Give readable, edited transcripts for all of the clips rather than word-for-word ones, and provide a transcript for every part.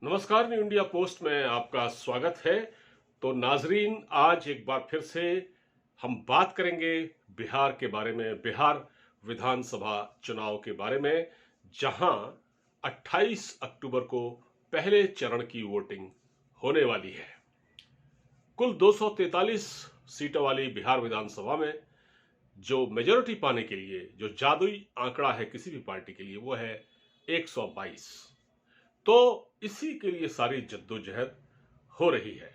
नमस्कार, new India post में आपका स्वागत है। तो नाजरीन, आज एक बार फिर से हम बात करेंगे बिहार के बारे में, बिहार विधानसभा चुनाव के बारे में, जहां 28 अक्टूबर को पहले चरण की वोटिंग होने वाली है। कुल 243 सीटों वाली बिहार विधानसभा में जो मेजोरिटी पाने के लिए जो जादुई आंकड़ा है किसी भी पार्टी के लिए, वो है 122। तो इसी के लिए सारी जद्दोजहद हो रही है।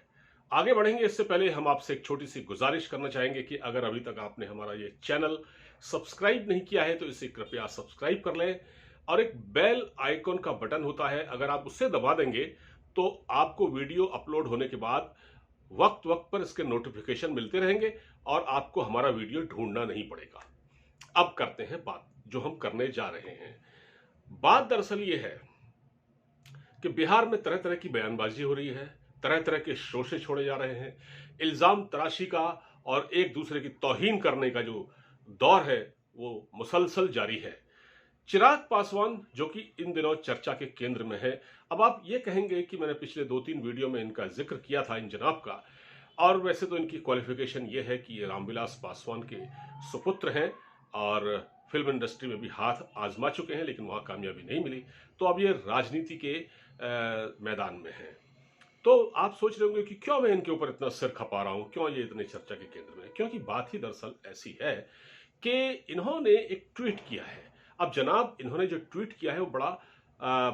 आगे बढ़ेंगे इससे पहले हम आपसे एक छोटी सी गुजारिश करना चाहेंगे कि अगर अभी तक आपने हमारा ये चैनल सब्सक्राइब नहीं किया है तो इसे कृपया सब्सक्राइब कर लें, और एक बेल आइकॉन का बटन होता है, अगर आप उससे दबा देंगे तो आपको वीडियो अपलोड होने के बाद वक्त वक्त पर इसके नोटिफिकेशन मिलते रहेंगे और आपको हमारा वीडियो ढूंढना नहीं पड़ेगा। अब करते हैं बात जो हम करने जा रहे हैं। बात दरअसल ये है कि बिहार में तरह तरह की बयानबाजी हो रही है, तरह तरह के शोषे छोड़े जा रहे हैं, इल्जाम तराशी का और एक दूसरे की तौहीन करने का जो दौर है वो मुसलसल जारी है। चिराग पासवान जो कि इन दिनों चर्चा के केंद्र में है। अब आप ये कहेंगे कि मैंने पिछले 2-3 वीडियो में इनका जिक्र किया था इन जनाब का, और वैसे तो इनकी क्वालिफिकेशन ये है कि ये रामविलास पासवान के सुपुत्र हैं और फिल्म इंडस्ट्री में भी हाथ आजमा चुके हैं, लेकिन वहां कामयाबी नहीं मिली। तो अब ये राजनीति के मैदान में है। तो आप सोच रहे होंगे कि क्यों मैं इनके ऊपर इतना सिर खपा रहा हूं, क्यों ये इतने चर्चा के केंद्र में है। क्योंकि बात ही दरअसल ऐसी है कि इन्होंने एक ट्वीट किया है। अब जनाब, इन्होंने जो ट्वीट किया है वो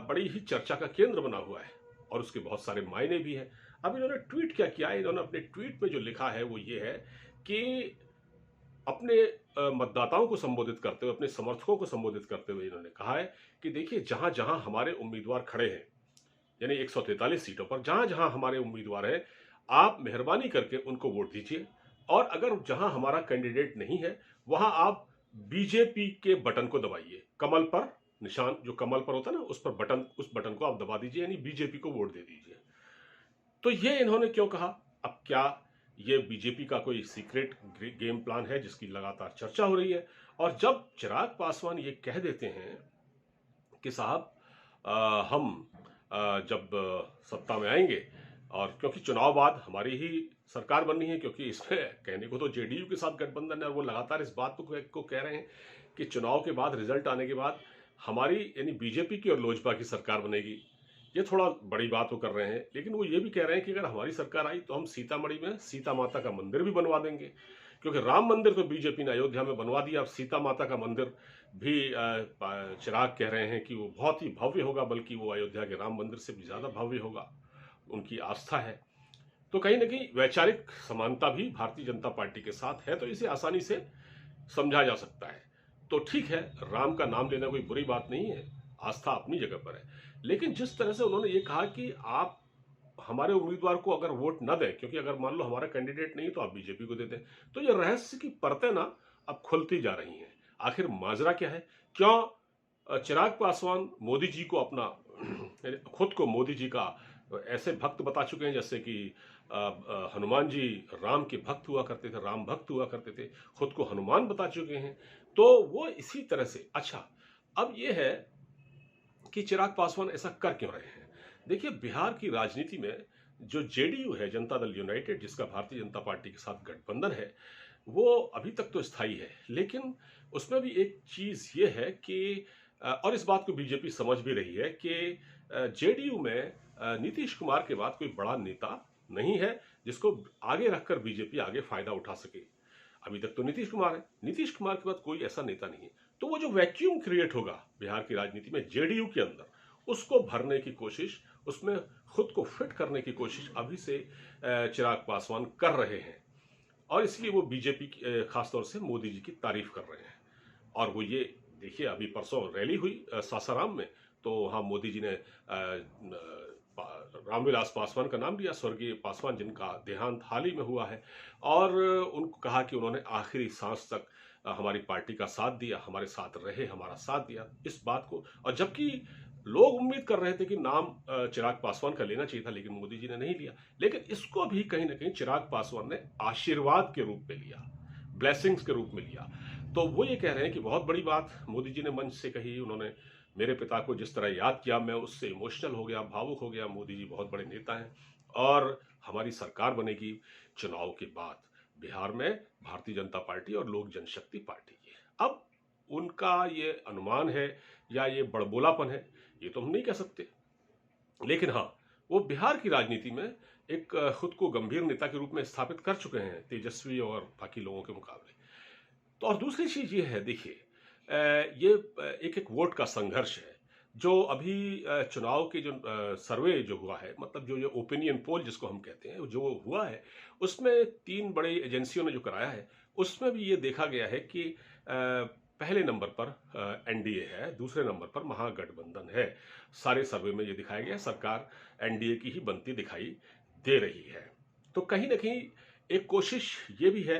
बड़ी ही चर्चा का केंद्र बना हुआ है और उसके बहुत सारे मायने भी हैं। अब इन्होंने ट्वीट क्या किया है, इन्होंने अपने ट्वीट में जो लिखा है वो ये है कि अपने मतदाताओं को संबोधित करते हुए, अपने समर्थकों को संबोधित करते हुए इन्होंने कहा है कि देखिए, जहां जहां हमारे उम्मीदवार खड़े हैं, यानी 143 सीटों पर जहां जहां हमारे उम्मीदवार हैं, आप मेहरबानी करके उनको वोट दीजिए। और अगर जहां हमारा कैंडिडेट नहीं है वहां आप बीजेपी के बटन को दबाइए, कमल पर निशान जो कमल पर होता है ना, उस बटन को आप दबा दीजिए, यानी बीजेपी को वोट दे दीजिए। तो ये इन्होंने क्यों कहा? अब क्या ये बीजेपी का कोई सीक्रेट गेम प्लान है जिसकी लगातार चर्चा हो रही है? और जब चिराग पासवान ये कह देते हैं कि साहब, हम जब सत्ता में आएंगे, और क्योंकि चुनाव बाद हमारी ही सरकार बननी है, क्योंकि इसमें कहने को तो जेडीयू के साथ गठबंधन है और वो लगातार इस बात को कह रहे हैं कि चुनाव के बाद, रिजल्ट आने के बाद हमारी यानी बीजेपी की और लोजपा की सरकार बनेगी। ये थोड़ा बड़ी बात वो कर रहे हैं, लेकिन वो ये भी कह रहे हैं कि अगर हमारी सरकार आई तो हम सीतामढ़ी में सीता माता का मंदिर भी बनवा देंगे, क्योंकि राम मंदिर तो बीजेपी ने अयोध्या में बनवा दिया। अब सीता माता का मंदिर भी चिराग कह रहे हैं कि वो बहुत ही भव्य होगा, बल्कि वो अयोध्या के राम मंदिर से भी ज्यादा भव्य होगा, उनकी आस्था है। तो कहीं ना कहीं वैचारिक समानता भी भारतीय जनता पार्टी के साथ है, तो इसे आसानी से समझा जा सकता है। तो ठीक है, राम का नाम लेना कोई बुरी बात नहीं है, आस्था अपनी जगह पर है। लेकिन जिस तरह से उन्होंने ये कहा कि आप हमारे उम्मीदवार को अगर वोट न दें, क्योंकि अगर मान लो हमारा कैंडिडेट नहीं तो आप बीजेपी को दे दें, तो ये रहस्य की परतें ना अब खुलती जा रही हैं। आखिर माजरा क्या है? क्यों चिराग पासवान मोदी जी को अपना खुद को मोदी जी का ऐसे भक्त बता चुके हैं जैसे कि हनुमान जी राम के भक्त हुआ करते थे, राम भक्त हुआ करते थे, खुद को हनुमान बता चुके हैं। तो वो इसी तरह से, अच्छा, अब ये है कि चिराग पासवान ऐसा कर क्यों रहे हैं? देखिए, बिहार की राजनीति में जो जेडीयू है, जनता दल यूनाइटेड, जिसका भारतीय जनता पार्टी के साथ गठबंधन है, वो अभी तक तो स्थायी है, लेकिन उसमें भी एक चीज ये है कि और इस बात को बीजेपी समझ भी रही है कि जेडीयू में नीतीश कुमार के बाद कोई बड़ा नेता नहीं है जिसको आगे रखकर बीजेपी आगे फायदा उठा सके। अभी तक तो नीतीश कुमार है, नीतीश कुमार के बाद कोई ऐसा नेता नहीं है। तो वो जो वैक्यूम क्रिएट होगा बिहार की राजनीति में जेडीयू के अंदर, उसको भरने की कोशिश, उसमें खुद को फिट करने की कोशिश अभी से चिराग पासवान कर रहे हैं, और इसलिए वो बीजेपी खासतौर से मोदी जी की तारीफ कर रहे हैं। और वो ये देखिए, अभी परसों रैली हुई सासाराम में, तो वहाँ मोदी जी ने रामविलास पासवान का नाम लिया, स्वर्गीय पासवान जिनका देहांत हाल ही में हुआ है, और उनको कहा कि उन्होंने आखिरी सांस तक हमारी पार्टी का साथ दिया, हमारे साथ रहे, हमारा साथ दिया, इस बात को। और जबकि लोग उम्मीद कर रहे थे कि नाम चिराग पासवान का लेना चाहिए था, लेकिन मोदी जी ने नहीं लिया। लेकिन इसको भी कहीं ना कहीं चिराग पासवान ने आशीर्वाद के रूप में लिया, ब्लेसिंग्स के रूप में लिया। तो वो ये कह रहे हैं कि बहुत बड़ी बात मोदी जी ने मंच से कही, उन्होंने मेरे पिता को जिस तरह याद किया, मैं उससे इमोशनल हो गया, भावुक हो गया। मोदी जी बहुत बड़े नेता हैं और हमारी सरकार बनेगी चुनाव के बाद बिहार में भारतीय जनता पार्टी और लोक जनशक्ति पार्टी की। अब उनका ये अनुमान है या ये बड़बोलापन है, ये तो हम नहीं कह सकते, लेकिन हाँ, वो बिहार की राजनीति में एक खुद को गंभीर नेता के रूप में स्थापित कर चुके हैं, तेजस्वी और बाकी लोगों के मुकाबले। तो और दूसरी चीज ये है, देखिए, ये एक एक वोट का संघर्ष है। जो अभी चुनाव के जो सर्वे जो हुआ है, मतलब जो ये ओपिनियन पोल जिसको हम कहते हैं, जो हुआ है, उसमें 3 बड़ी एजेंसियों ने जो कराया है, उसमें भी ये देखा गया है कि पहले नंबर पर एनडीए है, दूसरे नंबर पर महागठबंधन है। सारे सर्वे में ये दिखाया गया, सरकार एनडीए की ही बनती दिखाई दे रही है। तो कहीं ना कहीं एक कोशिश ये भी है,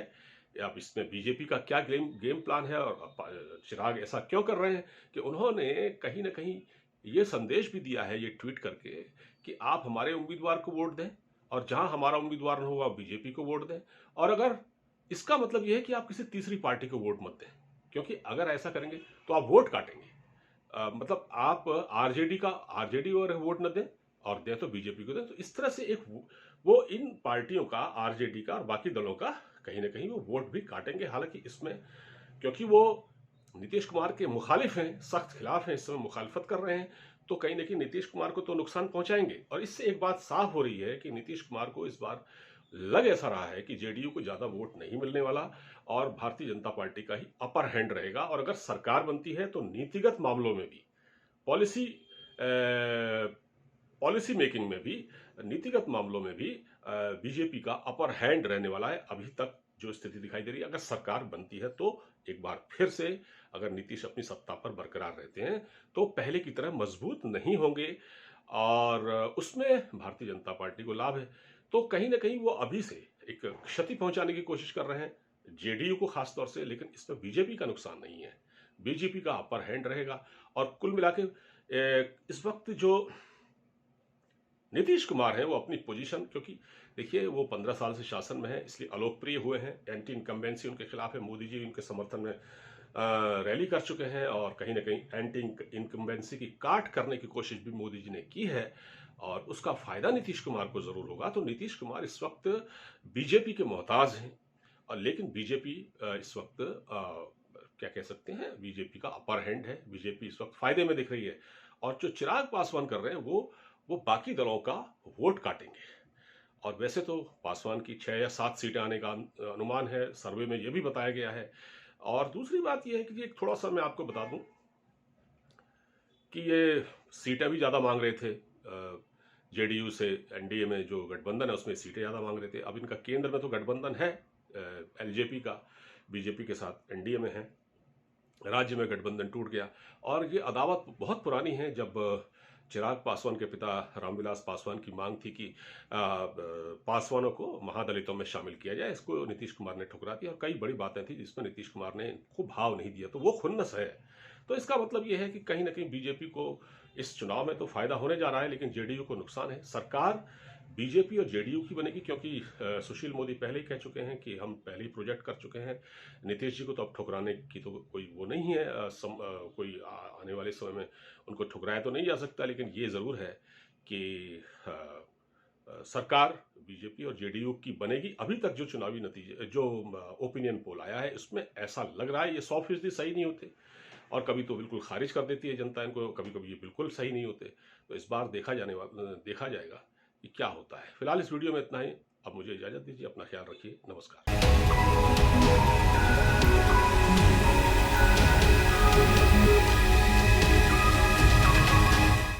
अब इसमें बीजेपी का क्या गेम प्लान है और चिराग ऐसा क्यों कर रहे हैं कि उन्होंने कहीं ना कहीं ये संदेश भी दिया है, ये ट्वीट करके, कि आप हमारे उम्मीदवार को वोट दें और जहां हमारा उम्मीदवार न होगा बीजेपी को वोट दें। और अगर इसका मतलब यह है कि आप किसी तीसरी पार्टी को वोट मत दें, क्योंकि अगर ऐसा करेंगे तो आप वोट काटेंगे। मतलब आप आरजेडी और वोट न दें और दें तो बीजेपी को दें। तो इस तरह से एक वो इन पार्टियों का, आरजेडी का और बाकी दलों का कहीं ना कहीं वो वोट भी काटेंगे। हालांकि इसमें क्योंकि वो नीतीश कुमार के मुखालिफ हैं, सख्त खिलाफ हैं, इस समय मुखालफत कर रहे हैं, तो कहीं ना कहीं नीतीश कुमार को तो नुकसान पहुंचाएंगे। और इससे एक बात साफ हो रही है कि नीतीश कुमार को इस बार लग ऐसा रहा है कि जेडीयू को ज्यादा वोट नहीं मिलने वाला और भारतीय जनता पार्टी का ही अपर हैंड रहेगा। और अगर सरकार बनती है तो नीतिगत मामलों में भी, पॉलिसी मेकिंग में भी, नीतिगत मामलों में भी बीजेपी का अपर हैंड रहने वाला है। अभी तक जो स्थिति दिखाई दे रही है, अगर सरकार बनती है तो एक बार फिर से अगर नीतीश अपनी सत्ता पर बरकरार रहते हैं तो पहले की तरह मजबूत नहीं होंगे और उसमें भारतीय जनता पार्टी को लाभ है। तो कहीं ना कहीं वो अभी से एक क्षति पहुंचाने की कोशिश कर रहे हैं जेडीयू को खासतौर से, लेकिन इसमें बीजेपी का नुकसान नहीं है, बीजेपी का अपर हैंड रहेगा। और कुल मिला के इस वक्त जो नीतीश कुमार है वो अपनी पोजीशन, क्योंकि देखिए वो 15 साल से शासन में है, इसलिए अलोकप्रिय हुए हैं, एंटी इनकम्बेंसी उनके खिलाफ है, मोदी जी उनके समर्थन में रैली कर चुके हैं और कहीं ना कहीं एंटी इनकम्बेंसी की काट करने की कोशिश भी मोदी जी ने की है और उसका फायदा नीतीश कुमार को जरूर होगा। तो नीतीश कुमार इस वक्त बीजेपी के मोहताज हैं और लेकिन बीजेपी इस वक्त क्या कह सकते हैं, बीजेपी का अपर हैंड है, बीजेपी इस वक्त फायदे में दिख रही है। और जो चिराग पासवान कर रहे हैं वो बाकी दलों का वोट काटेंगे। और वैसे तो पासवान की 6 या 7 सीटें आने का अनुमान है, सर्वे में यह भी बताया गया है। और दूसरी बात यह है कि एक थोड़ा सा मैं आपको बता दूं कि ये सीटें भी ज़्यादा मांग रहे थे, जेडीयू से एनडीए में जो गठबंधन है उसमें सीटें ज़्यादा मांग रहे थे। अब इनका केंद्र में तो गठबंधन है एलजेपी का, बीजेपी के साथ एनडीए में है, राज्य में गठबंधन टूट गया। और ये अदावत बहुत पुरानी है, जब चिराग पासवान के पिता रामविलास पासवान की मांग थी कि पासवानों को महादलितों में शामिल किया जाए, इसको नीतीश कुमार ने ठुकरा दिया और कई बड़ी बातें थी जिसमें नीतीश कुमार ने इनको भाव नहीं दिया, तो वो खुन्नस है। तो इसका मतलब ये है कि कहीं ना कहीं बीजेपी को इस चुनाव में तो फायदा होने जा रहा है, लेकिन जेडीयू को नुकसान है। सरकार बीजेपी और जेडीयू की बनेगी, क्योंकि सुशील मोदी पहले ही कह चुके हैं कि हम पहले ही प्रोजेक्ट कर चुके हैं, नीतीश जी को तो अब ठुकराने की तो कोई वो नहीं है, कोई आने वाले समय में उनको ठुकराया तो नहीं जा सकता। लेकिन ये ज़रूर है कि सरकार बीजेपी और जेडीयू की बनेगी। अभी तक जो चुनावी नतीजे, जो ओपिनियन पोल आया है, उसमें ऐसा लग रहा है। ये 100% सही नहीं होते और कभी तो बिल्कुल खारिज कर देती है जनता इनको, कभी कभी ये बिल्कुल सही नहीं होते। तो इस बार देखा जाएगा कि क्या होता है। फिलहाल इस वीडियो में इतना ही। अब मुझे इजाज़त दीजिए, अपना ख्याल रखिए, नमस्कार।